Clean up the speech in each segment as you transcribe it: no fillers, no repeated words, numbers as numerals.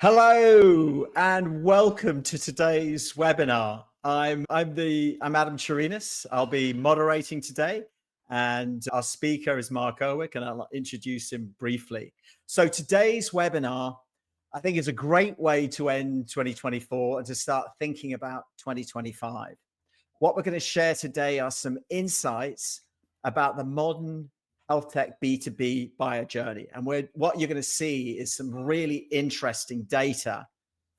Hello and welcome to today's webinar. I'm Adam Chirinis. I'll be moderating today, and our speaker is Mark Owick, and I'll introduce him briefly. So today's webinar, I think, is a great way to end 2024 and to start thinking about 2025. What we're going to share today are some insights about the modern health tech B2B buyer journey. And what you're going to see is some really interesting data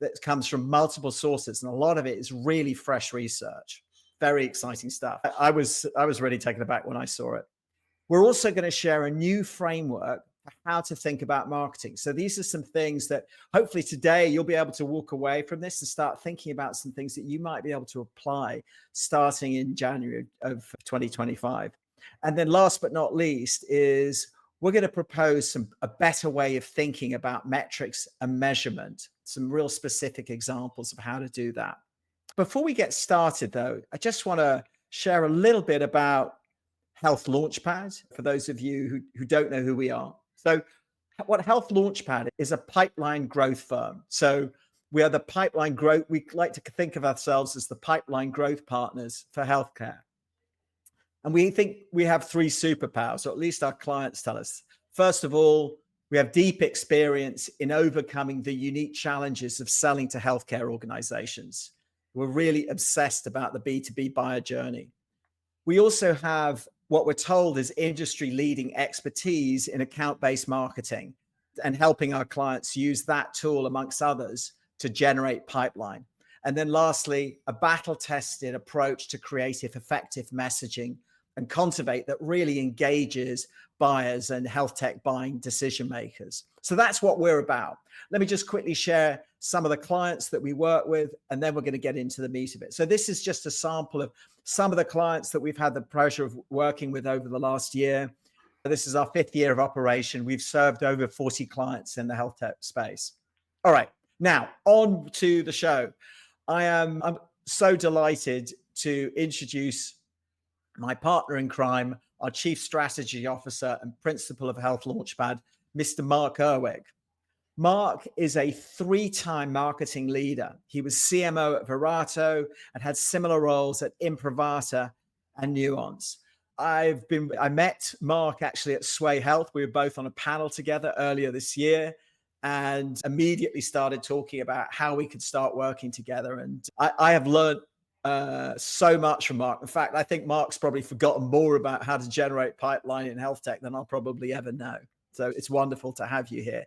that comes from multiple sources. And a lot of it is really fresh research. Very exciting stuff. I was really taken aback when I saw it. We're also going to share a new framework for how to think about marketing. So these are some things that hopefully today you'll be able to walk away from this and start thinking about some things that you might be able to apply starting in January of 2025. And then last but not least is we're going to propose a better way of thinking about metrics and measurement, some real specific examples of how to do that. Before we get started, though, I just want to share a little bit about Health Launchpad for those of you who don't know who we are. So what Health Launchpad is a pipeline growth firm. So we are the pipeline growth. We like to think of ourselves as the pipeline growth partners for healthcare. And we think we have three superpowers, or at least our clients tell us. First of all, we have deep experience in overcoming the unique challenges of selling to healthcare organizations. We're really obsessed about the B2B buyer journey. We also have what we're told is industry-leading expertise in account-based marketing and helping our clients use that tool, amongst others, to generate pipeline. And then lastly, a battle-tested approach to creative, effective messaging and cultivate that really engages buyers and health tech buying decision makers. So that's what we're about. Let me just quickly share some of the clients that we work with, and then we're going to get into the meat of it. So this is just a sample of some of the clients that we've had the pleasure of working with over the last year. This is our 5th year of operation. We've served over 40 clients in the health tech space. All right, now on to the show. I'm so delighted to introduce my partner in crime, our Chief Strategy Officer and Principal of Health Launchpad, Mr. Mark Owick. Mark is a 3-time marketing leader. He was CMO at Verato and had similar roles at Imprivata and Nuance. I met Mark actually at Sway Health. We were both on a panel together earlier this year and immediately started talking about how we could start working together. And I have learned so much from Mark. In fact, I think Mark's probably forgotten more about how to generate pipeline in health tech than I'll probably ever know. So it's wonderful to have you here.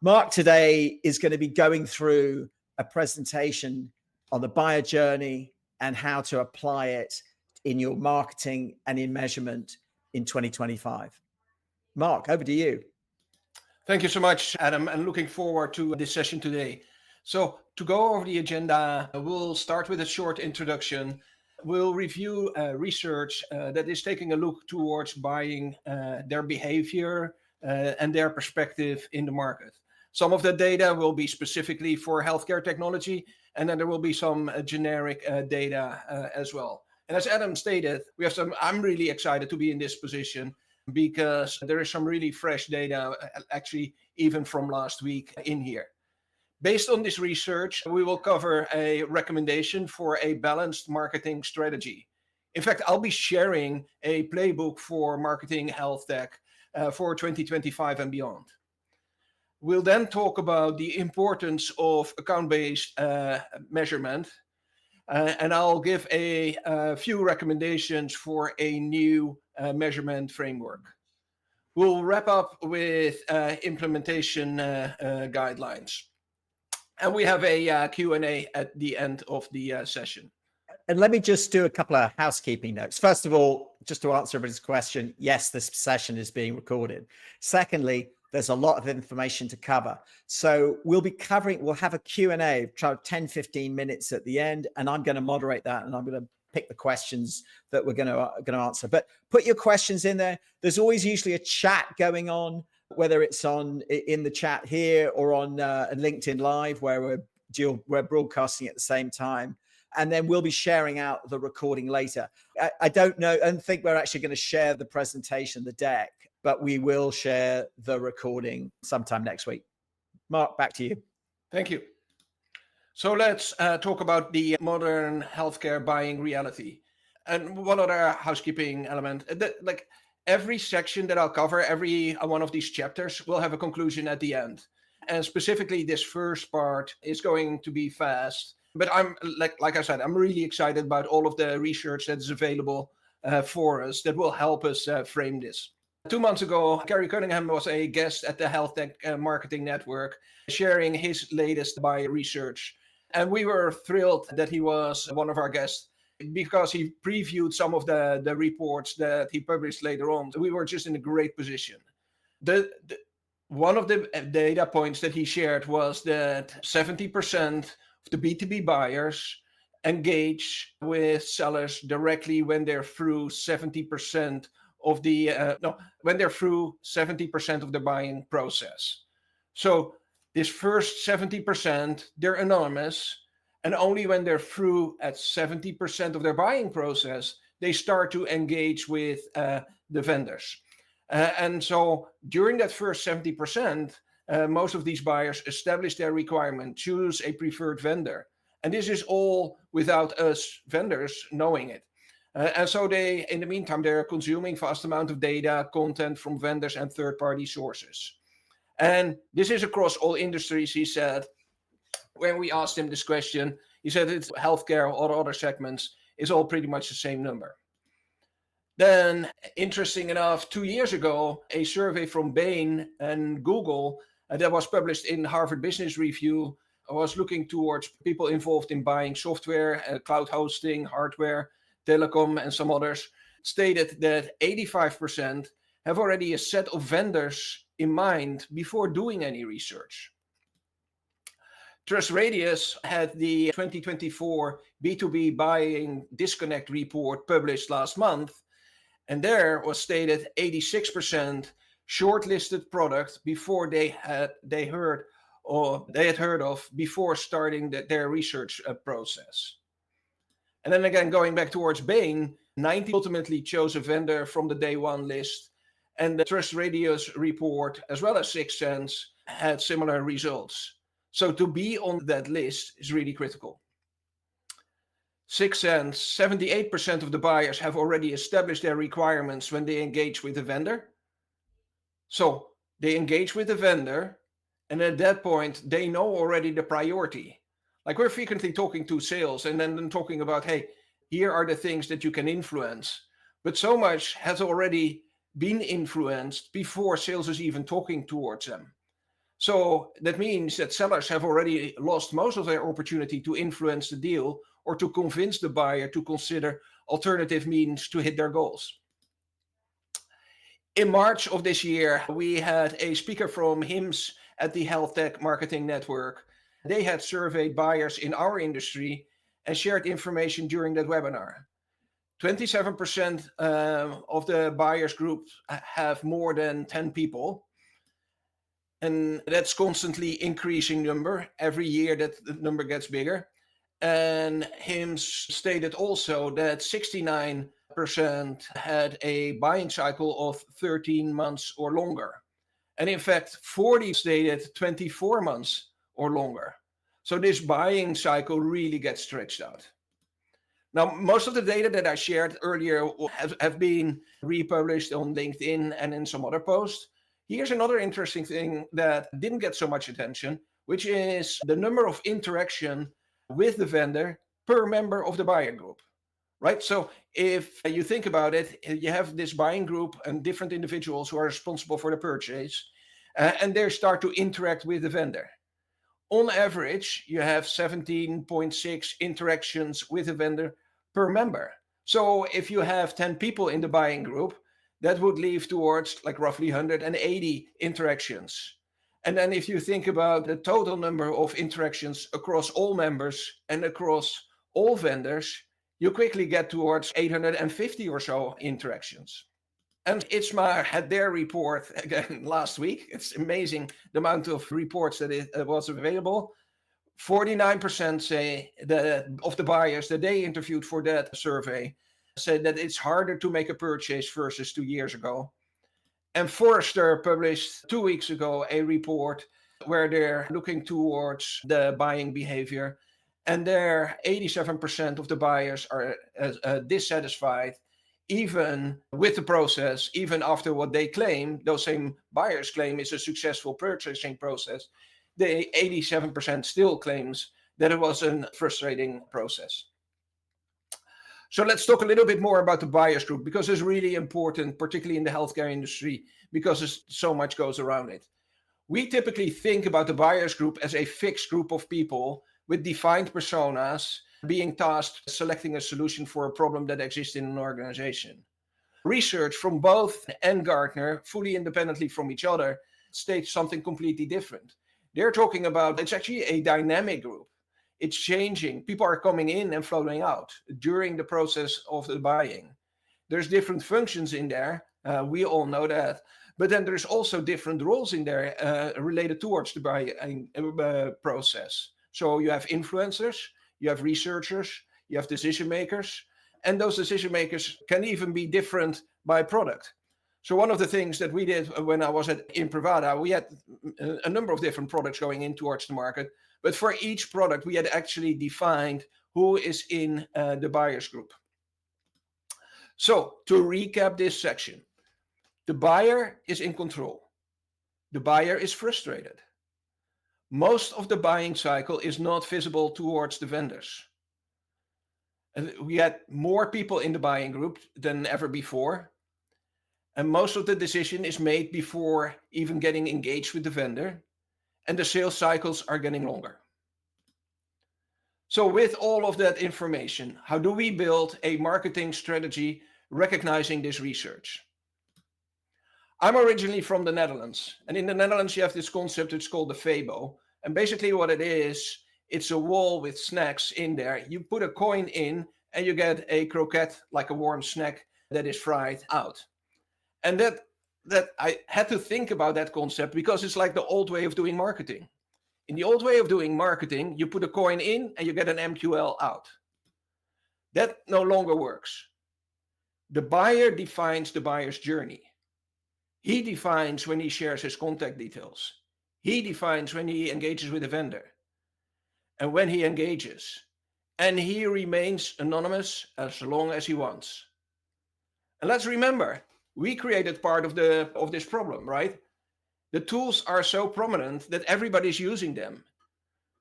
Mark today is going to be going through a presentation on the buyer journey and how to apply it in your marketing and in measurement in 2025. Mark, over to you. Thank you so much, Adam, and looking forward to this session today. So to go over the agenda, we'll start with a short introduction. We'll review research that is taking a look towards buying, their behavior and their perspective in the market. Some of the data will be specifically for healthcare technology, and then there will be some generic data as well. And as Adam stated, I'm really excited to be in this position because there is some really fresh data, actually even from last week in here. Based on this research, we will cover a recommendation for a balanced marketing strategy. In fact, I'll be sharing a playbook for marketing health tech for 2025 and beyond. We'll then talk about the importance of account-based measurement, and I'll give a few recommendations for a new measurement framework. We'll wrap up with implementation guidelines. And we have a Q&A at the end of the session. And let me just do a couple of housekeeping notes. First of all, just to answer everybody's question, yes, this session is being recorded. Secondly, there's a lot of information to cover. So we'll have a Q&A, 10, 15 minutes at the end, and I'm going to moderate that, and I'm going to pick the questions that we're going to answer. But put your questions in there. There's always usually a chat going on, whether it's in the chat here or on LinkedIn Live, where we're broadcasting at the same time. And then we'll be sharing out the recording later. I don't think we're actually going to share the presentation, the deck, but we will share the recording sometime next week. Mark, back to you. Thank you. So let's talk about the modern healthcare buying reality. And one other housekeeping element, like every section that I'll cover, every one of these chapters will have a conclusion at the end. And specifically, this first part is going to be fast. But I'm like I said, I'm really excited about all of the research that is available for us that will help us frame this. 2 months ago, Gary Cunningham was a guest at the Healthtech Marketing Network, sharing his latest buyer research. And we were thrilled that he was one of our guests because he previewed some of the reports that he published later on. We were just in a great position. One of the data points that he shared was that 70% of the B2B buyers engage with sellers directly when they're through 70% of the when they're through 70% of the buying process. So this first 70%, they're anonymous, and only when they're through at 70% of their buying process, they start to engage with the vendors. And so during that first 70%, most of these buyers establish their requirement, choose a preferred vendor. And this is all without us vendors knowing it. And so they, in the meantime, they're consuming vast amount of data, content from vendors and third-party sources. And this is across all industries, he said. When we asked him this question, he said it's healthcare or other segments is all pretty much the same number. Then, interesting enough, 2 years ago, a survey from Bain and Google that was published in Harvard Business Review was looking towards people involved in buying software, cloud hosting, hardware, telecom, and some others, stated that 85% have already a set of vendors in mind before doing any research. TrustRadius had the 2024 B2B Buying Disconnect report published last month, and there was stated 86% shortlisted products before they had heard of before starting their research process. And then again, going back towards Bain, 90 ultimately chose a vendor from the day one list, and the TrustRadius report, as well as 6 Sense, had similar results. So to be on that list is really critical. 6 Sense, 78% of the buyers have already established their requirements when they engage with the vendor. So they engage with the vendor, and at that point, they know already the priority. Like we're frequently talking to sales and then talking about, hey, here are the things that you can influence. But so much has already been influenced before sales is even talking towards them. So that means that sellers have already lost most of their opportunity to influence the deal or to convince the buyer to consider alternative means to hit their goals. In March of this year, we had a speaker from HIMSS at the Healthtech Marketing Network. They had surveyed buyers in our industry and shared information during that webinar. 27% of the buyers group have more than 10 people. And that's constantly increasing number. Every year that the number gets bigger. And HIMSS stated also that 69% had a buying cycle of 13 months or longer. And in fact, 40 stated 24 months or longer. So this buying cycle really gets stretched out. Now, most of the data that I shared earlier have been republished on LinkedIn and in some other posts. Here's another interesting thing that didn't get so much attention, which is the number of interaction with the vendor per member of the buyer group, right? So if you think about it, you have this buying group and different individuals who are responsible for the purchase, and they start to interact with the vendor. On average, you have 17.6 interactions with a vendor per member. So if you have 10 people in the buying group, that would leave towards like roughly 180 interactions. And then if you think about the total number of interactions across all members and across all vendors, you quickly get towards 850 or so interactions. And ITSMA had their report again last week. It's amazing the amount of reports that it was available. 49% say that of the buyers that they interviewed for that survey said that it's harder to make a purchase versus 2 years ago. And Forrester published 2 weeks ago a report where they're looking towards the buying behavior. And there, 87% of the buyers are dissatisfied, even with the process, even after what they claim, those same buyers claim is a successful purchasing process. The 87% still claims that it was a frustrating process. So let's talk a little bit more about the buyers group, because it's really important, particularly in the healthcare industry, because so much goes around it. We typically think about the buyers group as a fixed group of people with defined personas being tasked selecting a solution for a problem that exists in an organization. Research from both and Gartner, fully independently from each other, states something completely different. They're talking about it's actually a dynamic group. It's changing. People are coming in and floating out during the process of the buying. There's different functions in there. We all know that. But then there's also different roles in there related towards the buying process. So you have influencers, you have researchers, you have decision makers, and those decision makers can even be different by product. So one of the things that we did when I was at Imprivata, we had a number of different products going in towards the market. But for each product, we had actually defined who is in the buyers group. So to recap this section, the buyer is in control. The buyer is frustrated. Most of the buying cycle is not visible towards the vendors. And we had more people in the buying group than ever before. And most of the decision is made before even getting engaged with the vendor. And the sales cycles are getting longer. So with all of that information, how do we build a marketing strategy recognizing this research? I'm originally from the Netherlands. And in the Netherlands, you have this concept, it's called the Febo. And basically what it is, it's a wall with snacks in there. You put a coin in and you get a croquette, like a warm snack that is fried out. And that I had to think about that concept because it's like the old way of doing marketing. In the old way of doing marketing, you put a coin in and you get an MQL out. That no longer works. The buyer defines the buyer's journey. He defines when he shares his contact details. He defines when he engages with a vendor and when he engages. And he remains anonymous as long as he wants. And let's remember, we created part of this problem, right? The tools are so prominent that everybody's using them.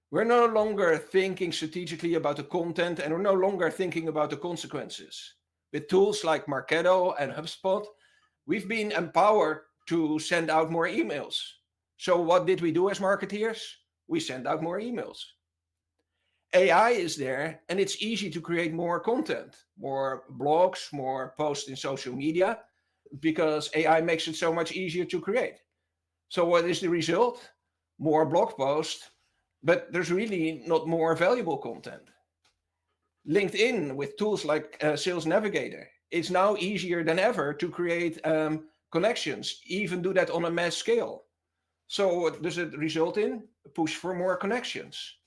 We're no longer thinking strategically about the content, and we're no longer thinking about the consequences. With tools like Marketo and HubSpot, we've been empowered to send out more emails. So what did we do as marketeers? We sent out more emails. AI is there, and it's easy to create more content, more blogs, more posts in social media, because AI makes it so much easier to create. So what is the result? More blog posts, but there's really not more valuable content. LinkedIn with tools like Sales Navigator, it's now easier than ever to create connections, even do that on a mass scale. So what does it result in? A push for more connections.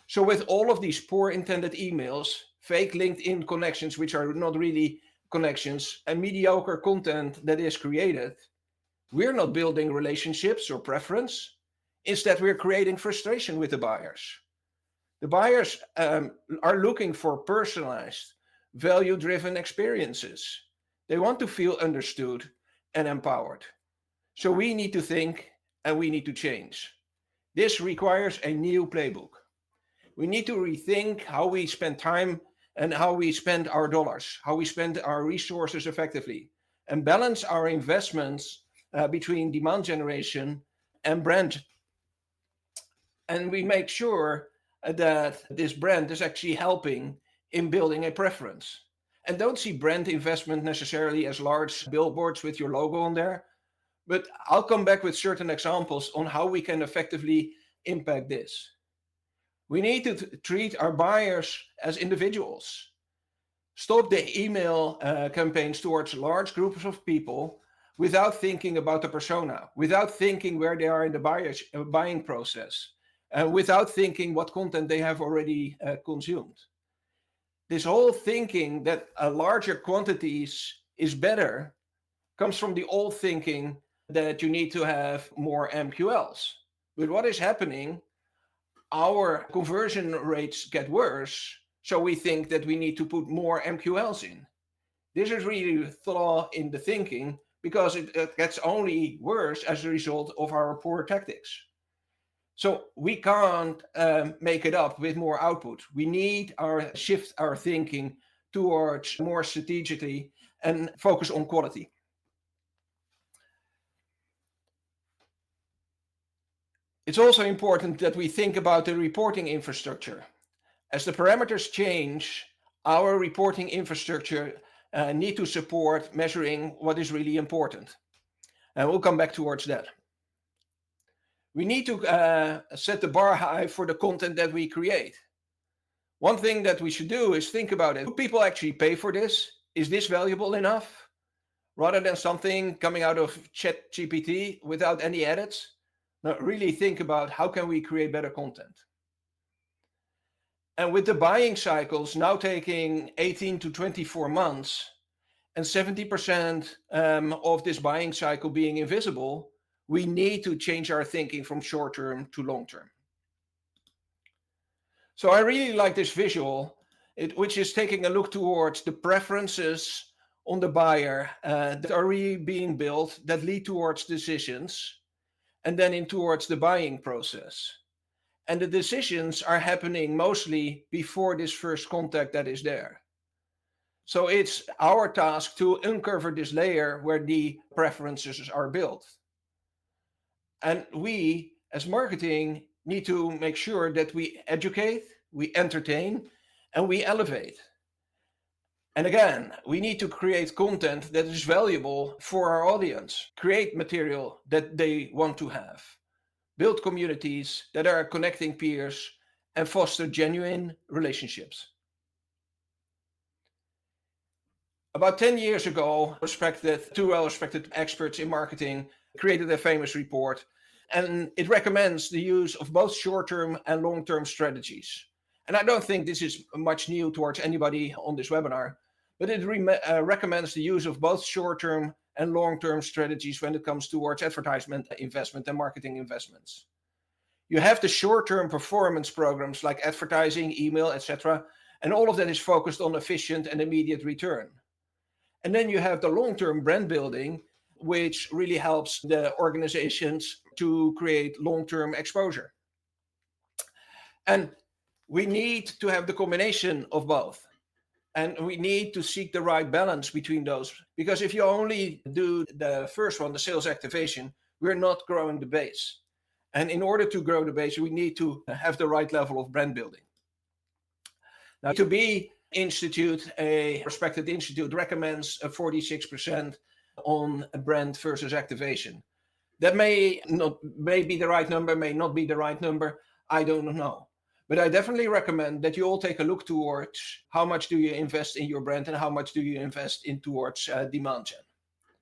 So with all of these poor intended emails, fake LinkedIn connections, which are not really connections, and mediocre content that is created, we're not building relationships or preference. Instead, we're creating frustration with the buyers. The buyers are looking for personalized, value-driven experiences. They want to feel understood and empowered. So we need to think and we need to change. This requires a new playbook. We need to rethink how we spend time and how we spend our dollars, how we spend our resources effectively, and balance our investments between demand generation and brand. And we make sure that this brand is actually helping in building a preference. And don't see brand investment necessarily as large billboards with your logo on there, but I'll come back with certain examples on how we can effectively impact this. We need to treat our buyers as individuals. Stop the email campaigns towards large groups of people without thinking about the persona, without thinking where they are in the buying process, and without thinking what content they have already consumed. This whole thinking that larger quantities is better comes from the old thinking that you need to have more MQLs. But what is happening? Our conversion rates get worse, so we think that we need to put more MQLs in. This is really a flaw in the thinking because it gets only worse as a result of our poor tactics. So we can't make it up with more output. We need our shift our thinking towards more strategically and focus on quality. It's also important that we think about the reporting infrastructure. As the parameters change, our reporting infrastructure need to support measuring what is really important. And we'll come back towards that. We need to set the bar high for the content that we create. One thing that we should do is think about it. Do people actually pay for this? Is this valuable enough? Rather than something coming out of ChatGPT without any edits, now really think about how can we create better content. And with the buying cycles now taking 18 to 24 months and 70% of this buying cycle being invisible, we need to change our thinking from short term to long term. So I really like this visual, which is taking a look towards the preferences on the buyer that are really being built that lead towards decisions and then in towards the buying process. And the decisions are happening mostly before this first contact that is there. So it's our task to uncover this layer where the preferences are built. And we, as marketing, need to make sure that we educate, we entertain, and we elevate. And again, we need to create content that is valuable for our audience, create material that they want to have, build communities that are connecting peers, and foster genuine relationships. About 10 years ago, two well-respected experts in marketing created a famous report, and it recommends the use of both short-term and long-term strategies. And I don't think this is much new towards anybody on this webinar, but it recommends the use of both short-term and long-term strategies when it comes towards advertisement investment and marketing investments. You have the short-term performance programs like advertising, email, etc., and all of that is focused on efficient and immediate return. And then you have the long-term brand building, which really helps the organizations to create long-term exposure. And we need to have the combination of both. And we need to seek the right balance between those. Because if you only do the first one, the sales activation, we're not growing the base. And in order to grow the base, we need to have the right level of brand building. Now, To Be Institute, a respected institute, recommends a 46% on brand versus activation. That may be the right number, may not be the right number. I don't know. But I definitely recommend that you all take a look towards how much do you invest in your brand and how much do you invest in towards demand gen.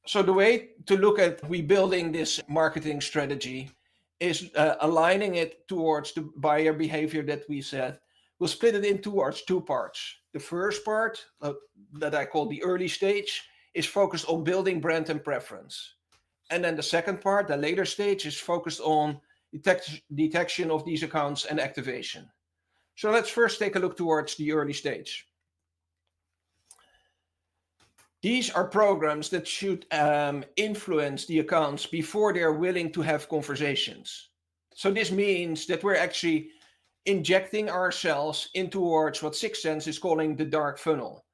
So the way to look at rebuilding this marketing strategy is aligning it towards the buyer behavior that we said. We'll split it in towards two parts. The first part that I call the early stage is focused on building brand and preference. And then the second part, the later stage, is focused on detection of these accounts and activation. So let's first take a look towards the early stage. These are programs that should influence the accounts before they're willing to have conversations. So this means that we're actually injecting ourselves in towards what Sixth Sense is calling the dark funnel.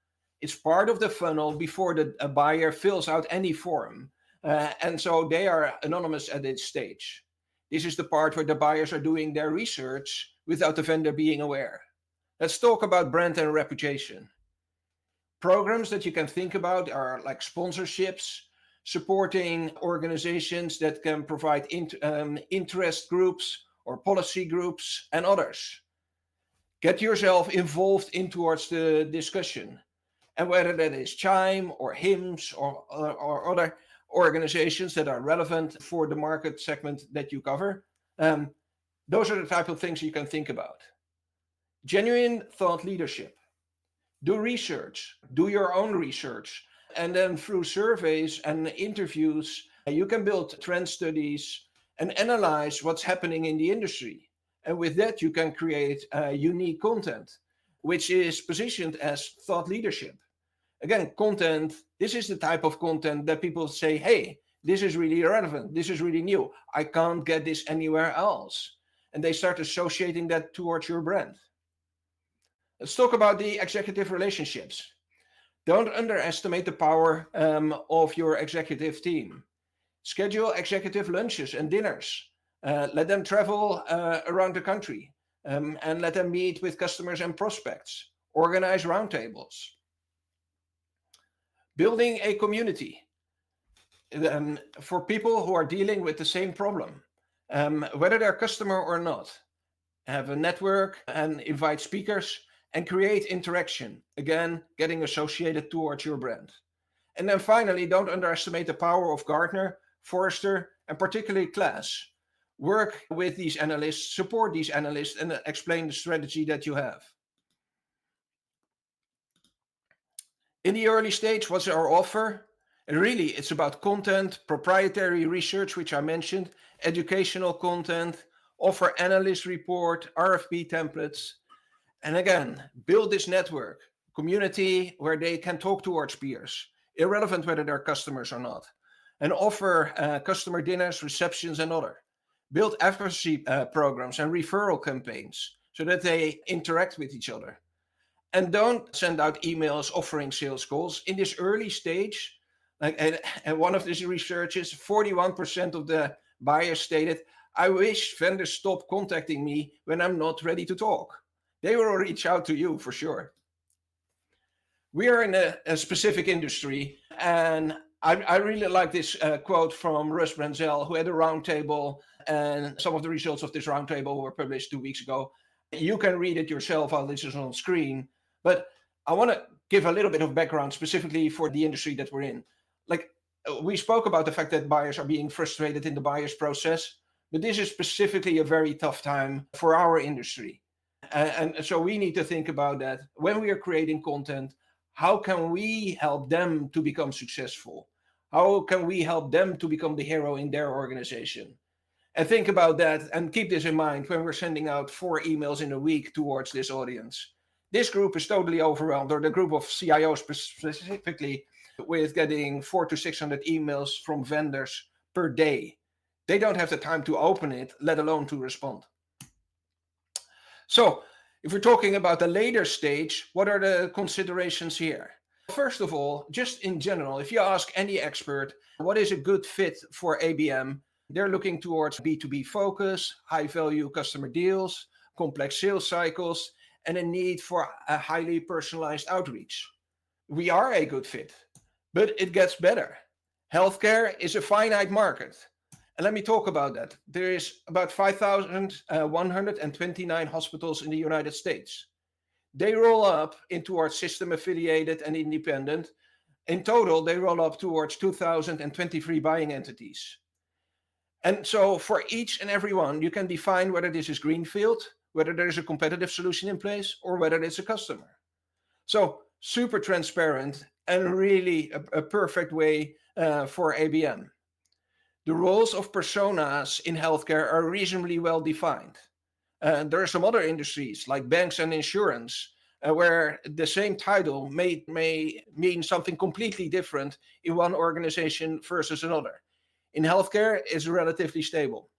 It's part of the funnel before a buyer fills out any form. And so they are anonymous at this stage. This is the part where the buyers are doing their research without the vendor being aware. Let's talk about brand and reputation. Programs that you can think about are like sponsorships, supporting organizations that can provide interest groups or policy groups and others. Get yourself involved in towards the discussion. And whether that is Chime or HIMSS or other organizations that are relevant for the market segment that you cover, those are the type of things you can think about. Genuine thought leadership. Do research, do your own research, and then through surveys and interviews, you can build trend studies and analyze what's happening in the industry. And with that, you can create unique content, which is positioned as thought leadership. Again, content, this is the type of content that people say, hey, this is really relevant. This is really new. I can't get this anywhere else. And they start associating that towards your brand. Let's talk about the executive relationships. Don't underestimate the power of your executive team. Schedule executive lunches and dinners. Let them travel around the country and let them meet with customers and prospects. Organize roundtables. Building a community for people who are dealing with the same problem, whether they're customer or not. Have a network and invite speakers and create interaction. Again, getting associated towards your brand. And then finally, don't underestimate the power of Gartner, Forrester, and particularly KLAS. Work with these analysts, support these analysts, and explain the strategy that you have. In the early stage, what's our offer? And really, it's about content, proprietary research, which I mentioned, educational content, offer analyst report, RFP templates. And again, build this network, community where they can talk towards peers, irrelevant whether they're customers or not. And offer customer dinners, receptions, and other. Build advocacy programs and referral campaigns so that they interact with each other. And don't send out emails offering sales calls. In this early stage, and one of these researches, 41% of the buyers stated, I wish vendors stop contacting me when I'm not ready to talk. They will reach out to you for sure. We are in a specific industry, and I really like this quote from Russ Branzel, who had a roundtable, and some of the results of this roundtable were published 2 weeks ago. You can read it yourself while this is on screen, but I want to give a little bit of background specifically for the industry that we're in. Like, we spoke about the fact that buyers are being frustrated in the buyer's process, but this is specifically a very tough time for our industry. And so we need to think about that when we are creating content. How can we help them to become successful? How can we help them to become the hero in their organization? And think about that and keep this in mind when we're sending out 4 emails in a week towards this audience. This group is totally overwhelmed, or the group of CIOs specifically, with getting 400 to 600 emails from vendors per day. They don't have the time to open it, let alone to respond. So if we're talking about the later stage, what are the considerations here? First of all, just in general, if you ask any expert, what is a good fit for ABM? They're looking towards B2B focus, high value customer deals, complex sales cycles, and a need for a highly personalized outreach. We are a good fit, but it gets better. Healthcare is a finite market. And let me talk about that. There is about 5,129 hospitals in the United States. They roll up into our system affiliated and independent. In total, they roll up towards 2,023 buying entities. And so for each and every one, you can define whether this is greenfield, whether there's a competitive solution in place, or whether it's a customer. So super transparent and really a perfect way for ABM. The roles of personas in healthcare are reasonably well defined. There are some other industries like banks and insurance where the same title may mean something completely different in one organization versus another. In healthcare, it's relatively stable.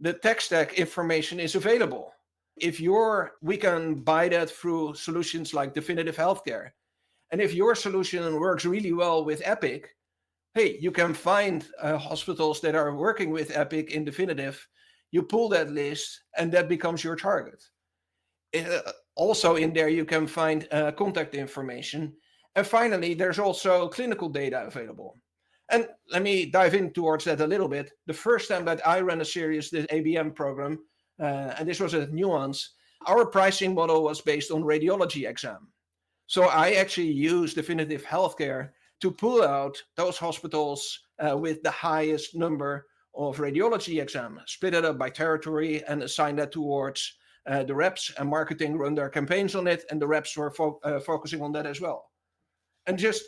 The tech stack information is available. We can buy that through solutions like Definitive Healthcare. And if your solution works really well with Epic, hey, you can find hospitals that are working with Epic in Definitive. You pull that list, and that becomes your target. Also in there, you can find contact information. And finally, there's also clinical data available. And let me dive in towards that a little bit. The first time that I ran a serious ABM program, and this was a nuance, our pricing model was based on radiology exam. So I actually used Definitive Healthcare to pull out those hospitals with the highest number of radiology exams, split it up by territory and assign that towards the reps, and marketing run their campaigns on it, and the reps were focusing on that as well. And just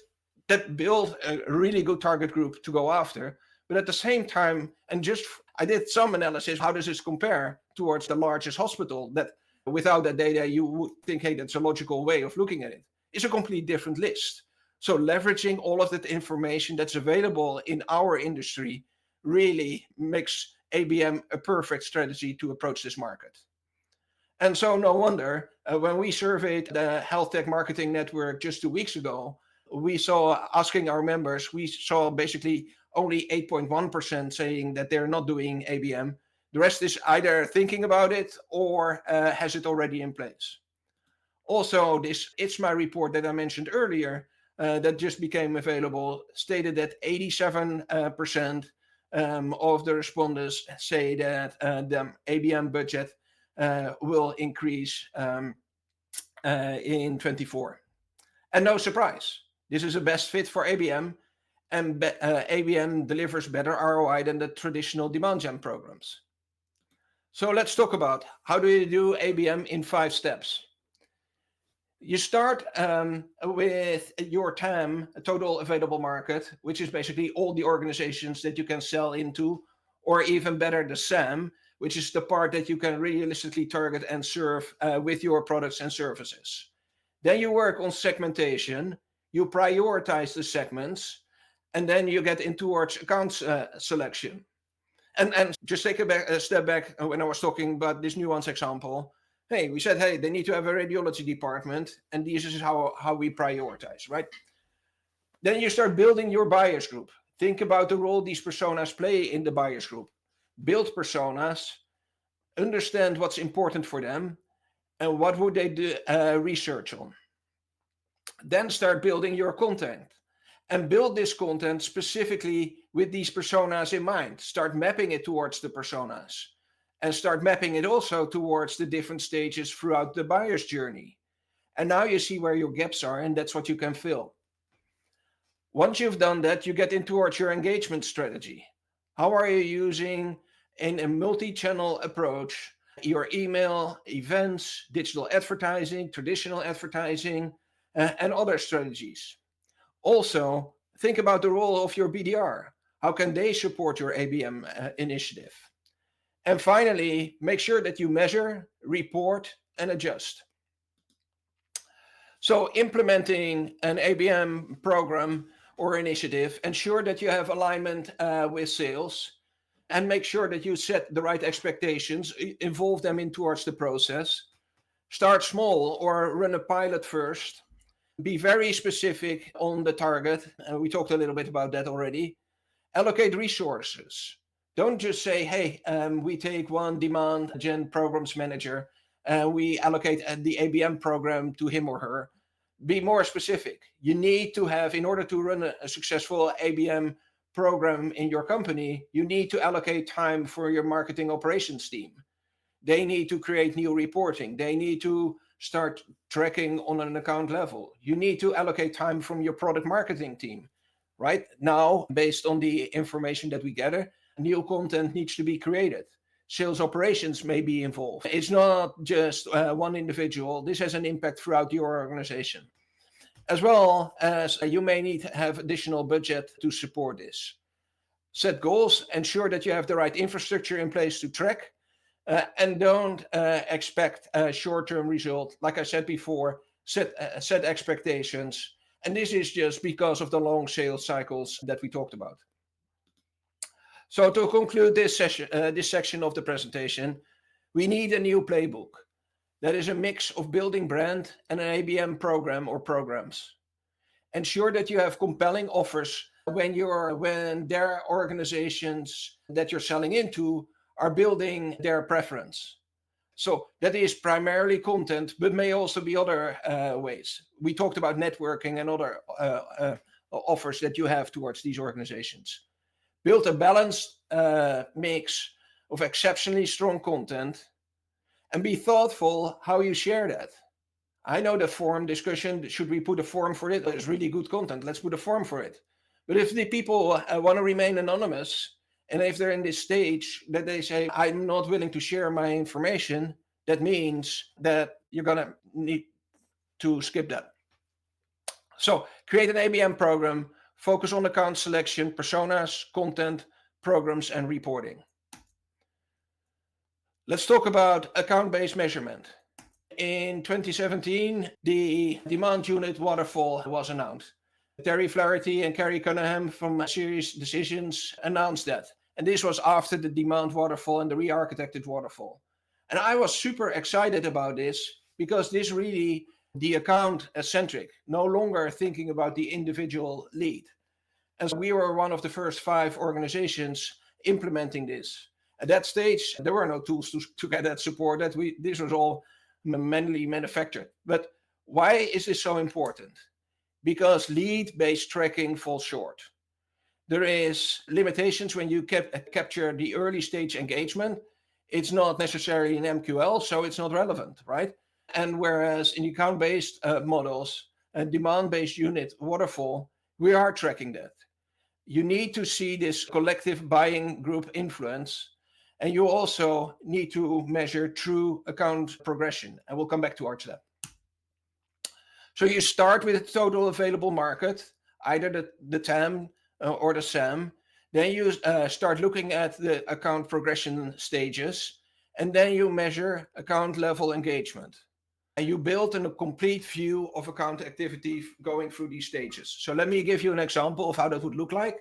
that built a really good target group to go after. But at the same time, I did some analysis, how does this compare towards the largest hospital that without that data, you would think, hey, that's a logical way of looking at it. It's a completely different list. So leveraging all of that information that's available in our industry really makes ABM a perfect strategy to approach this market. And so no wonder when we surveyed the Healthtech marketing network just 2 weeks ago, we saw asking our members, we saw basically only 8.1% saying that they're not doing ABM. The rest is either thinking about it or has it already in place. Also, this It's My report that I mentioned earlier that just became available stated that 87% of the respondents say that the ABM budget will increase in 24. And no surprise, this is a best fit for ABM, and ABM delivers better ROI than the traditional demand gen programs. So let's talk about how do you do ABM in 5 steps. You start with your TAM, total available market, which is basically all the organizations that you can sell into, or even better, the SAM, which is the part that you can realistically target and serve with your products and services. Then you work on segmentation, you prioritize the segments, and then you get in towards account selection. And just take a step back when I was talking about this nuance example. Hey, we said, hey, they need to have a radiology department, and this is how we prioritize, right? Then you start building your buyers group. Think about the role these personas play in the buyers group. Build personas, understand what's important for them, and what would they do research on. Then start building your content. And build this content specifically with these personas in mind. Start mapping it towards the personas. And start mapping it also towards the different stages throughout the buyer's journey. And now you see where your gaps are, and that's what you can fill. Once you've done that, you get in towards your engagement strategy. How are you using, in a multi-channel approach, your email, events, digital advertising, traditional advertising, and other strategies? Also, think about the role of your BDR. How can they support your ABM initiative? And finally, make sure that you measure, report, and adjust. So implementing an ABM program or initiative, ensure that you have alignment with sales, and make sure that you set the right expectations, involve them in towards the process. Start small or run a pilot first. Be very specific on the target. We talked a little bit about that already. Allocate resources. Don't just say, hey, we take one demand gen programs manager and we allocate the ABM program to him or her. Be more specific. You need to have, in order to run a successful ABM program in your company, you need to allocate time for your marketing operations team. They need to create new reporting. They need to start tracking on an account level. You need to allocate time from your product marketing team. Right now, based on the information that we gather, new content needs to be created. Sales operations may be involved. It's not just one individual. This has an impact throughout your organization. As well as you may need to have additional budget to support this. Set goals, ensure that you have the right infrastructure in place to track, and don't expect a short-term result. Like I said before, set expectations. And this is just because of the long sales cycles that we talked about. So to conclude this section of the presentation, we need a new playbook. That is a mix of building brand and an ABM program or programs. Ensure that you have compelling offers when their organizations that you're selling into are building their preference. So that is primarily content, but may also be other ways. We talked about networking and other offers that you have towards these organizations. Build a balanced mix of exceptionally strong content, and be thoughtful how you share that. I know the forum discussion, should we put a forum for it? There's really good content, let's put a forum for it. But if the people want to remain anonymous, and if they're in this stage that they say, I'm not willing to share my information, that means that you're going to need to skip that. So create an ABM program, focus on account selection, personas, content, programs and reporting. Let's talk about account-based measurement. In 2017, the demand unit waterfall was announced. Terry Flaherty and Kerry Cunningham from Serious Decisions announced that. And this was after the demand waterfall and the re-architected waterfall. And I was super excited about this because this really the account-centric, no longer thinking about the individual lead. And so we were one of the first 5 organizations implementing this. At that stage, there were no tools to get that supported. This was all manually manufactured. But why is this so important? Because lead-based tracking falls short. There is limitations when you capture the early stage engagement. It's not necessarily in MQL, so it's not relevant, right? And whereas in account-based models and demand-based unit waterfall, we are tracking that. You need to see this collective buying group influence, and you also need to measure true account progression. And we'll come back to that. So you start with the total available market, either the TAM or the SAM. Then you start looking at the account progression stages, and then you measure account level engagement. And you build a complete view of account activity going through these stages. So let me give you an example of how that would look like.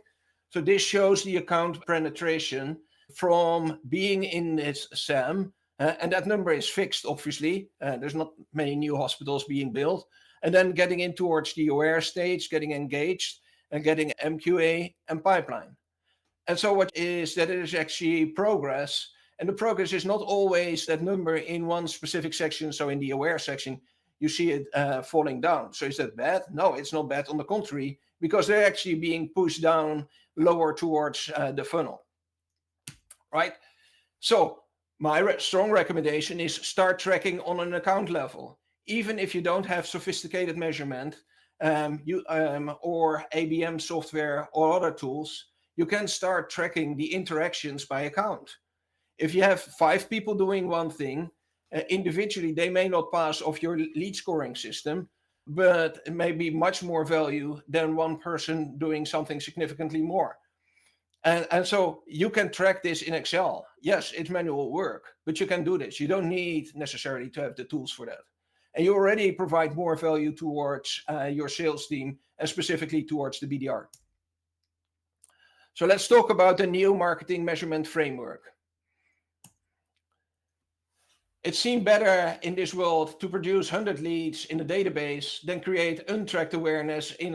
So this shows the account penetration from being in its SAM, and that number is fixed, obviously. There's not many new hospitals being built. And then getting in towards the aware stage, getting engaged, and getting MQA and pipeline. And so what is that it is actually progress. And the progress is not always that number in one specific section. So in the aware section, you see it falling down. So is that bad? No, it's not bad. On the contrary, because they're actually being pushed down lower towards the funnel, right? So my strong recommendation is start tracking on an account level. Even if you don't have sophisticated measurement or ABM software or other tools, you can start tracking the interactions by account. If you have 5 people doing one thing, individually, they may not pass off your lead scoring system, but it may be much more value than one person doing something significantly more. And so you can track this in Excel. Yes, it's manual work, but you can do this. You don't need necessarily to have the tools for that. And you already provide more value towards your sales team and specifically towards the BDR. So let's talk about the new marketing measurement framework. It seemed better in this world to produce 100 leads in a database than create untracked awareness in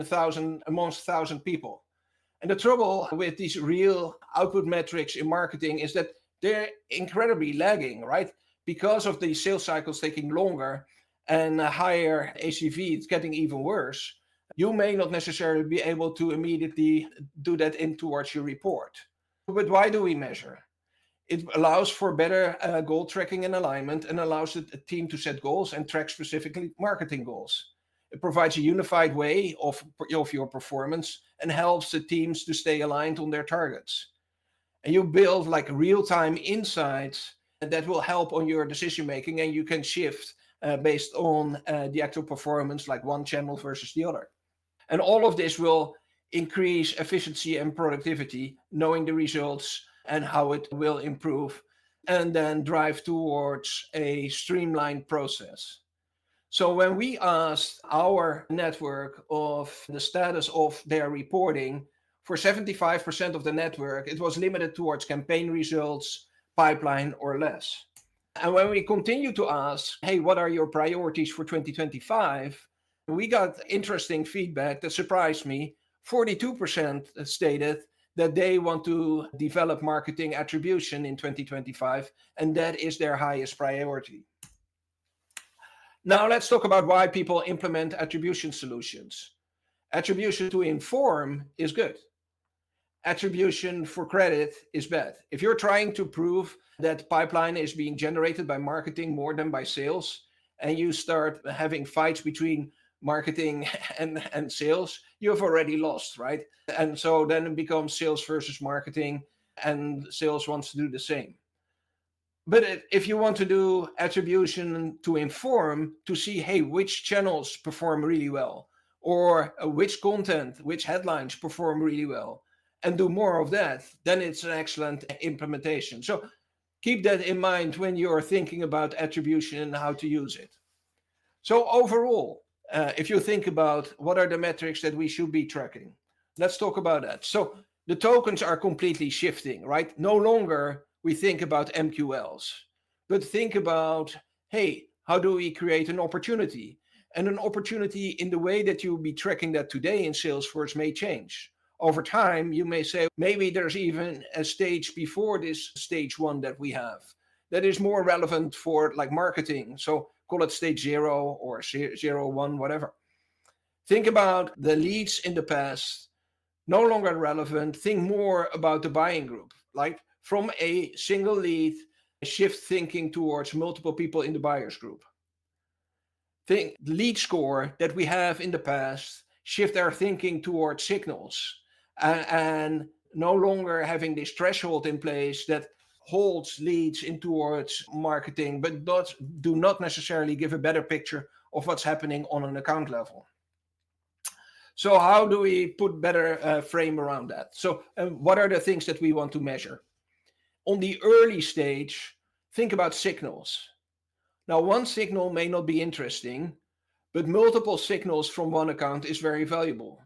amongst 1,000 people. And the trouble with these real output metrics in marketing is that they're incredibly lagging, right? Because of the sales cycles taking longer and a higher ACV, it's getting even worse. You may not necessarily be able to immediately do that in towards your report. But why do we measure? It allows for better goal tracking and alignment and allows the team to set goals and track specifically marketing goals. It provides a unified way of your performance and helps the teams to stay aligned on their targets. And you build like real-time insights that will help on your decision making, and you can shift based on the actual performance, like one channel versus the other. And all of this will increase efficiency and productivity, knowing the results and how it will improve, and then drive towards a streamlined process. So when we asked our network of the status of their reporting, for 75% of the network, it was limited towards campaign results, pipeline, or less. And when we continue to ask, hey, what are your priorities for 2025? We got interesting feedback that surprised me. 42% stated that they want to develop marketing attribution in 2025, and that is their highest priority. Now let's talk about why people implement attribution solutions. Attribution to inform is good. Attribution for credit is bad. If you're trying to prove that pipeline is being generated by marketing more than by sales, and you start having fights between marketing and sales, you have already lost, right? And so then it becomes sales versus marketing, and sales wants to do the same. But if you want to do attribution to inform, to see, hey, which channels perform really well, or which content, which headlines perform really well, and do more of that, then it's an excellent implementation. So keep that in mind when you're thinking about attribution and how to use it. So overall, if you think about what are the metrics that we should be tracking, let's talk about that. So the tokens are completely shifting, right? No longer we think about MQLs, but think about, hey, how do we create an opportunity? And an opportunity in the way that you'll be tracking that today in Salesforce may change. Over time, you may say, maybe there's even a stage before this stage 1 that we have that is more relevant for like marketing. So call it stage 0 or 0, 1, whatever. Think about the leads in the past, no longer relevant. Think more about the buying group, like from a single lead, shift thinking towards multiple people in the buyers group. Think lead score that we have in the past, shift our thinking towards signals, and no longer having this threshold in place that holds leads in towards marketing, but do not necessarily give a better picture of what's happening on an account level. So how do we put better frame around that? So what are the things that we want to measure? On the early stage, think about signals. Now, one signal may not be interesting, but multiple signals from one account is very valuable.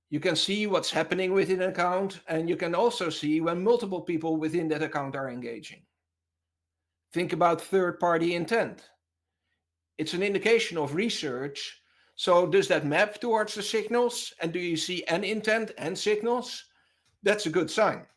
You can see what's happening within an account, and you can also see when multiple people within that account are engaging. Think about third-party intent. It's an indication of research. So does that map towards the signals? And do you see an intent and signals? That's a good sign.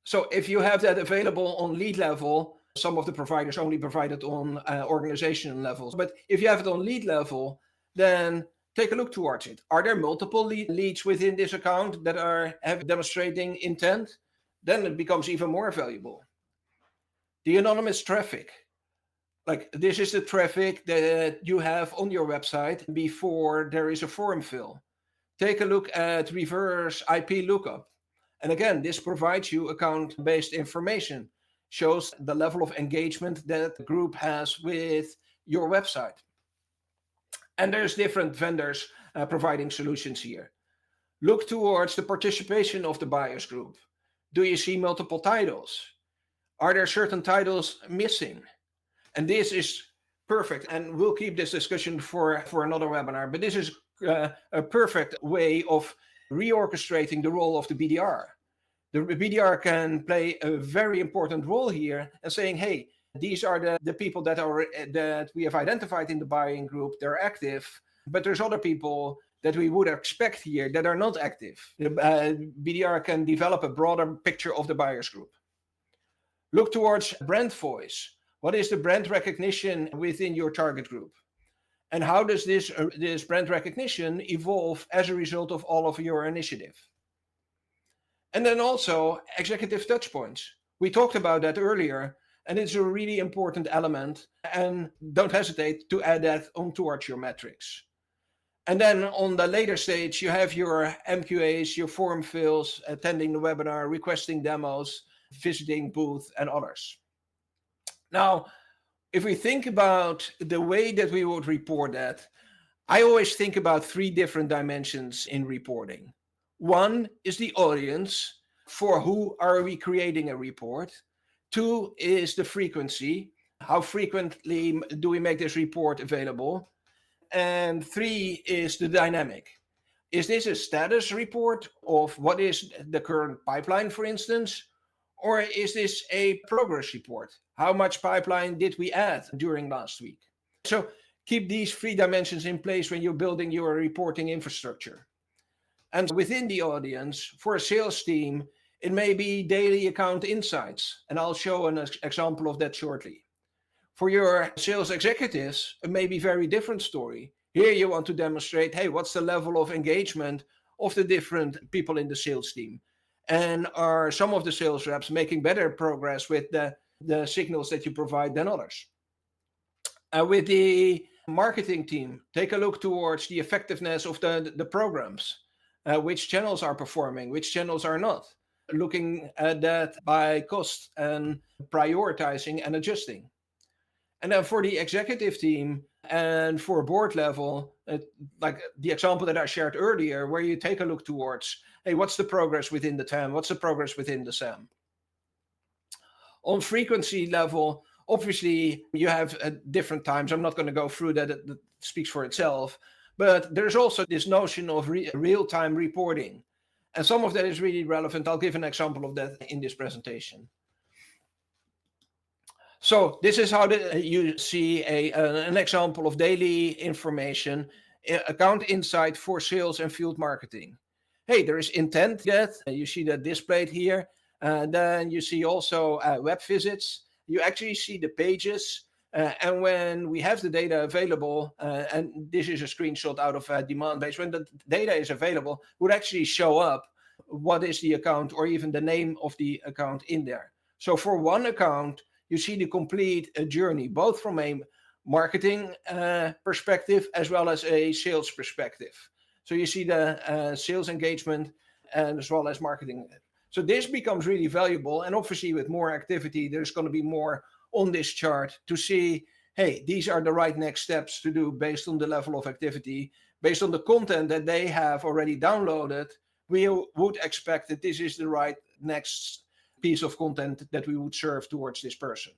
So if you have that available on lead level, some of the providers only provide it on organizational levels. But if you have it on lead level, then take a look towards it. Are there multiple leads within this account that are demonstrating intent? Then it becomes even more valuable. The anonymous traffic. Like this is the traffic that you have on your website before there is a form fill. Take a look at reverse IP lookup. And again, this provides you account-based information, shows the level of engagement that the group has with your website. And there's different vendors providing solutions here. Look towards the participation of the buyers group. Do you see multiple titles? Are there certain titles missing? And this is perfect. And we'll keep this discussion for another webinar. But this is a perfect way of reorchestrating the role of the BDR. The BDR can play a very important role here and saying, hey, these are the people that we have identified in the buying group. They're active, but there's other people that we would expect here that are not active. The BDR can develop a broader picture of the buyers group. Look towards brand voice. What is the brand recognition within your target group? And how does this brand recognition evolve as a result of all of your initiative? And then also executive touchpoints. We talked about that earlier, and it's a really important element, and don't hesitate to add that on towards your metrics. And then on the later stage, you have your MQAs, your form fills, attending the webinar, requesting demos, visiting booth, and others. Now, if we think about the way that we would report that, I always think about 3 different dimensions in reporting. One is the audience. For who are we creating a report? 2 is the frequency. How frequently do we make this report available? And 3 is the dynamic. Is this a status report of what is the current pipeline, for instance? Or is this a progress report? How much pipeline did we add during last week? So keep these 3 dimensions in place when you're building your reporting infrastructure. And within the audience, for a sales team, it may be daily account insights. And I'll show an example of that shortly. For your sales executives, it may be a very different story. Here you want to demonstrate, hey, what's the level of engagement of the different people in the sales team? And are some of the sales reps making better progress with the signals that you provide than others? With the marketing team, take a look towards the effectiveness of the programs. Which channels are performing, which channels are not. Looking at that by cost and prioritizing and adjusting. And then for the executive team, And for board level, like the example that I shared earlier, where you take a look towards, hey, what's the progress within the TAM? What's the progress within the SAM? On frequency level, obviously you have different times. I'm not going to go through that. That speaks for itself. But there's also this notion of real-time reporting. And some of that is really relevant. I'll give an example of that in this presentation. So this is how you see an example of daily information, account insight for sales and field marketing. Hey, there is intent that you see that displayed here. Then you see also web visits. You actually see the pages. And when we have the data available, and this is a screenshot out of Demandbase, when the data is available, would actually show up what is the account or even the name of the account in there. So for one account, you see the complete journey, both from a marketing perspective as well as a sales perspective. So you see the sales engagement and as well as marketing. So this becomes really valuable. And obviously with more activity, there's going to be more on this chart to see, hey, these are the right next steps to do based on the level of activity, based on the content that they have already downloaded. We would expect that this is the right next piece of content that we would serve towards this person.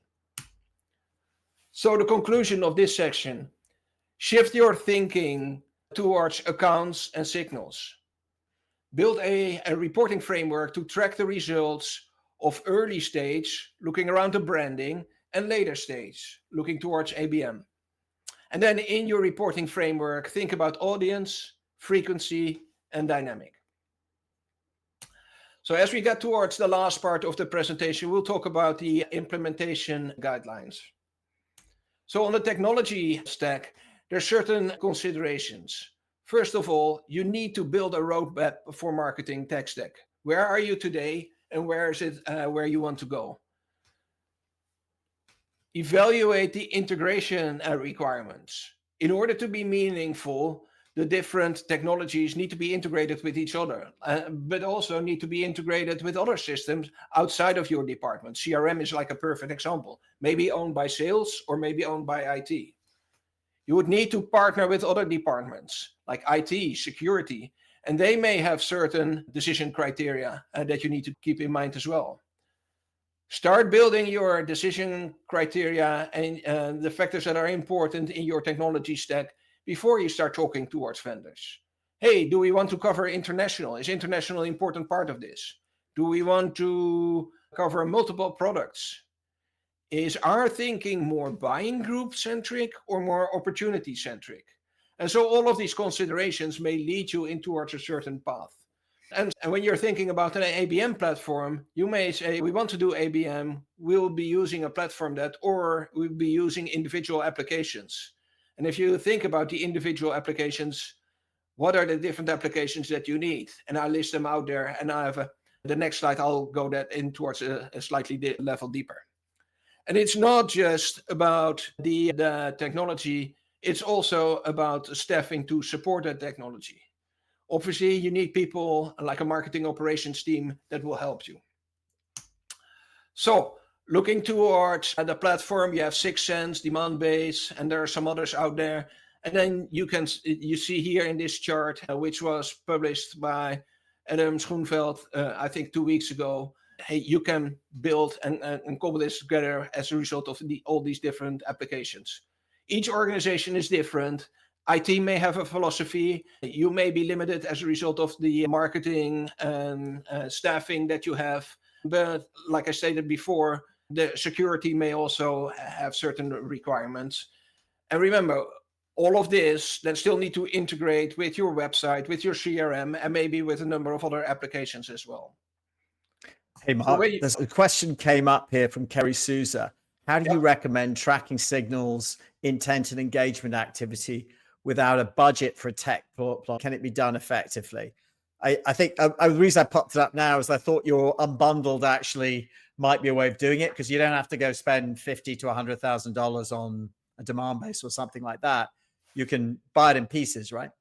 So the conclusion of this section, shift your thinking towards accounts and signals. Build a reporting framework to track the results of early stage, looking around the branding, and later stage, looking towards ABM. And then in your reporting framework, think about audience, frequency, and dynamic. So as we get towards the last part of the presentation, we'll talk about the implementation guidelines. So on the technology stack, there are certain considerations. First of all, you need to build a roadmap for marketing tech stack. Where are you today and where is it where you want to go? Evaluate the integration requirements. In order to be meaningful, the different technologies need to be integrated with each other, but also need to be integrated with other systems outside of your department. CRM is like a perfect example, maybe owned by sales or maybe owned by IT. You would need to partner with other departments like IT, security, and they may have certain decision criteria that you need to keep in mind as well. Start building your decision criteria and the factors that are important in your technology stack before you start talking towards vendors. Hey, do we want to cover international? Is international an important part of this? Do we want to cover multiple products? Is our thinking more buying group centric or more opportunity centric? And so all of these considerations may lead you in towards a certain path. And when you're thinking about an ABM platform, you may say, we want to do ABM, we'll be using a platform that, or we'll be using individual applications. And if you think about the individual applications, what are the different applications that you need? And I list them out there, and I have the next slide, I'll go that in towards a slightly level deeper. And it's not just about the technology, it's also about staffing to support that technology. Obviously, you need people like a marketing operations team that will help you. So looking towards the platform, you have 6 Sense, Demandbase, and there are some others out there. And then you see here in this chart, which was published by Adam Schoenveld, I think 2 weeks ago. Hey, you can build and cobble this together as a result of all these different applications. Each organization is different. IT may have a philosophy. You may be limited as a result of the marketing and staffing that you have. But like I stated before, the security may also have certain requirements. And remember, all of this then still need to integrate with your website, with your CRM, and maybe with a number of other applications as well. Hey, Mark, there's a question came up here from Kerry Souza. How do you recommend tracking signals, intent, and engagement activity without a budget for a tech plot? Can it be done effectively? I think the reason I popped it up now is I thought your unbundled actually might be a way of doing it, because you don't have to go spend $50,000 to $100,000 on a Demandbase or something like that. You can buy it in pieces, right?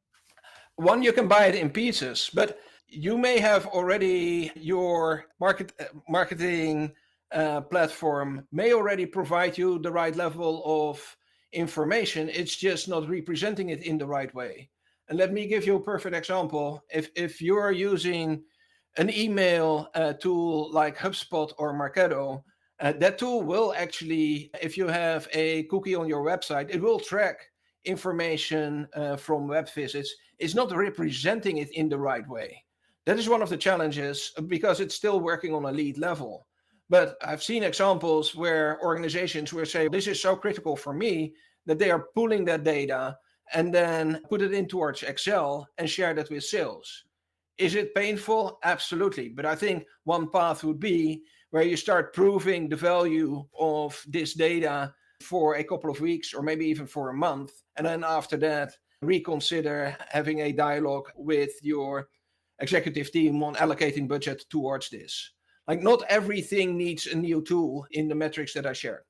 One, you can buy it in pieces, but you may have already your marketing platform may already provide you the right level of information, it's just not representing it in the right way. And let me give you a perfect example. If you're using an email tool like HubSpot or Marketo, that tool will actually, if you have a cookie on your website, it will track information from web visits. It's not representing it in the right way. That is one of the challenges because it's still working on a lead level. But I've seen examples where organizations will say, this is so critical for me that they are pulling that data and then put it in towards Excel and share that with sales. Is it painful? Absolutely. But I think one path would be where you start proving the value of this data for a couple of weeks or maybe even for a month. And then after that, reconsider having a dialogue with your executive team on allocating budget towards this. Like, not everything needs a new tool in the metrics that I shared.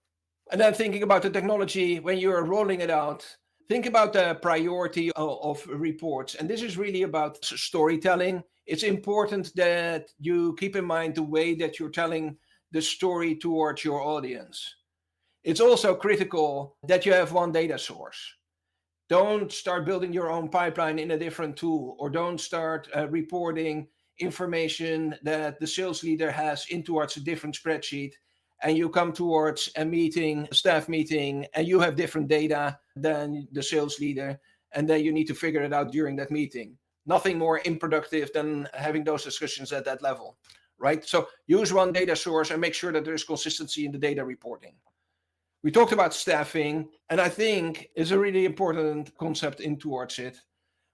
And then thinking about the technology, when you're rolling it out, think about the priority of reports. And this is really about storytelling. It's important that you keep in mind the way that you're telling the story towards your audience. It's also critical that you have one data source. Don't start building your own pipeline in a different tool, or don't start reporting information that the sales leader has in towards a different spreadsheet, and you come towards a meeting, a staff meeting, and you have different data than the sales leader, and then you need to figure it out during that meeting. Nothing more unproductive than having those discussions at that level, right? So use one data source and make sure that there's consistency in the data reporting. We talked about staffing, and I think it's a really important concept in towards it.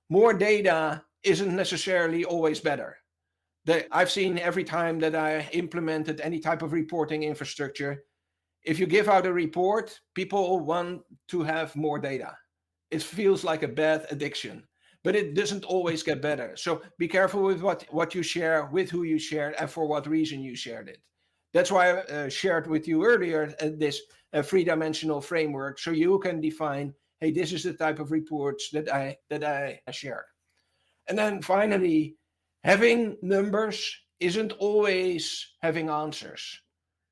More data isn't necessarily always better. I've seen every time that I implemented any type of reporting infrastructure, if you give out a report, people want to have more data. It feels like a bad addiction, but it doesn't always get better. So be careful with what you share, with who you share, and for what reason you shared it. That's why I shared with you earlier this three-dimensional framework, so you can define, hey, this is the type of reports that I shared. And then finally, having numbers isn't always having answers.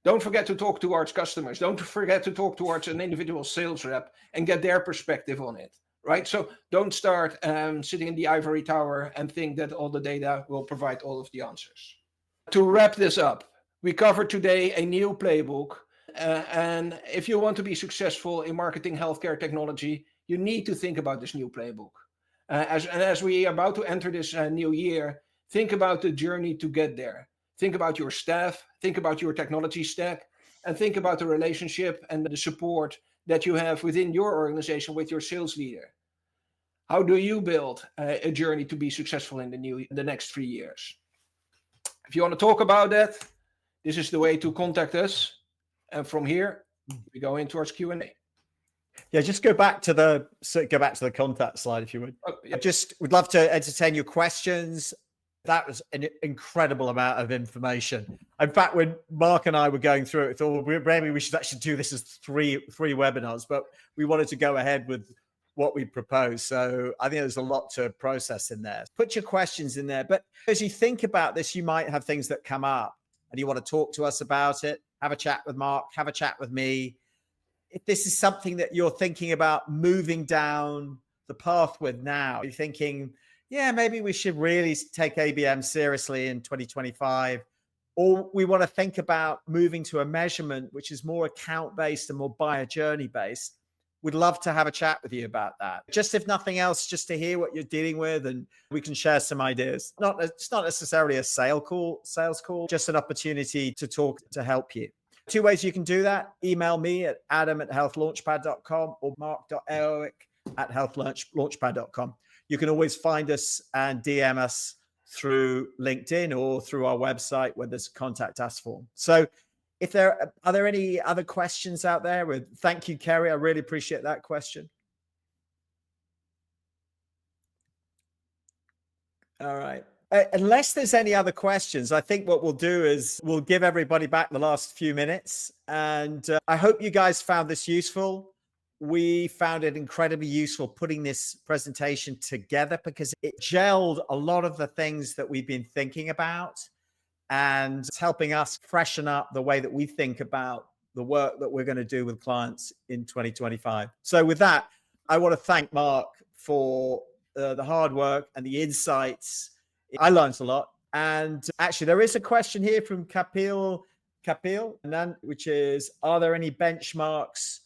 Don't forget to talk towards customers. Don't forget to talk towards an individual sales rep and get their perspective on it, right? So don't start sitting in the ivory tower and think that all the data will provide all of the answers. To wrap this up, we covered today a new playbook. And if you want to be successful in marketing healthcare technology, you need to think about this new playbook. As we are about to enter this new year, think about the journey to get there. Think about your staff, think about your technology stack, and think about the relationship and the support that you have within your organization with your sales leader. How do you build a journey to be successful in the next 3 years? If you want to talk about that, this is the way to contact us. And from here, we go in towards Q&A. Yeah, just go back to the contact slide, if you would. Oh, yeah. I just would love to entertain your questions. That was an incredible amount of information. In fact, when Mark and I were going through it, we thought, well, maybe we should actually do this as three webinars, but we wanted to go ahead with what we proposed. So I think there's a lot to process in there. Put your questions in there. But as you think about this, you might have things that come up and you want to talk to us about it. Have a chat with Mark, have a chat with me. If this is something that you're thinking about moving down the path with now, you're thinking, yeah, maybe we should really take ABM seriously in 2025, or we want to think about moving to a measurement which is more account-based and more buyer journey-based, we'd love to have a chat with you about that. Just if nothing else, just to hear what you're dealing with, and we can share some ideas. It's not necessarily a sales call, just an opportunity to talk, to help you. 2 ways you can do that. Email me at adam@healthlaunchpad.com or mark.aoic@healthlaunchpad.com. You can always find us and DM us through LinkedIn or through our website where there's a contact us form. So are there any other questions out there? Thank you, Kerry. I really appreciate that question. All right. Unless there's any other questions, I think what we'll do is we'll give everybody back the last few minutes. And I hope you guys found this useful. We found it incredibly useful putting this presentation together because it gelled a lot of the things that we've been thinking about, and it's helping us freshen up the way that we think about the work that we're going to do with clients in 2025. So with that, I want to thank Mark for the hard work and the insights. I learned a lot. And actually, there is a question here from Kapil, which is, are there any benchmarks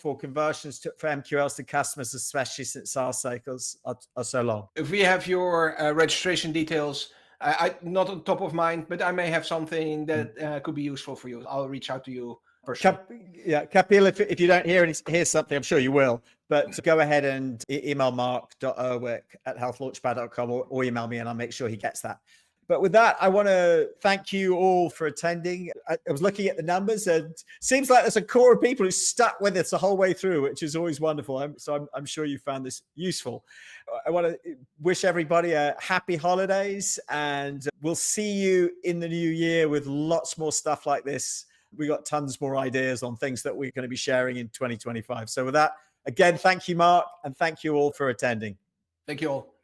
for conversions for MQLs to customers, especially since sales cycles are so long? If we have your registration details, not on top of mind, but I may have something that could be useful for you. I'll reach out to you personally. Kapil, if you don't hear something, I'm sure you will. But go ahead and email mark.erwick@healthlaunchpad.com or email me and I'll make sure he gets that. But with that, I want to thank you all for attending. I was looking at the numbers and it seems like there's a core of people who stuck with us the whole way through, which is always wonderful. I'm sure you found this useful. I want to wish everybody a happy holidays and we'll see you in the new year with lots more stuff like this. We got tons more ideas on things that we're going to be sharing in 2025. So with that, again, thank you, Mark, and thank you all for attending. Thank you all.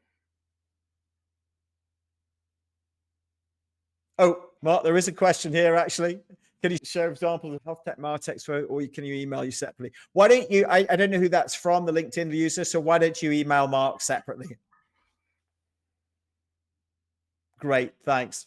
Oh, Mark, there is a question here, actually. Can you share examples of Healthtech Martechs, or can you email you separately? Why don't you, I don't know who that's from, the LinkedIn user, so why don't you email Mark separately? Great, thanks.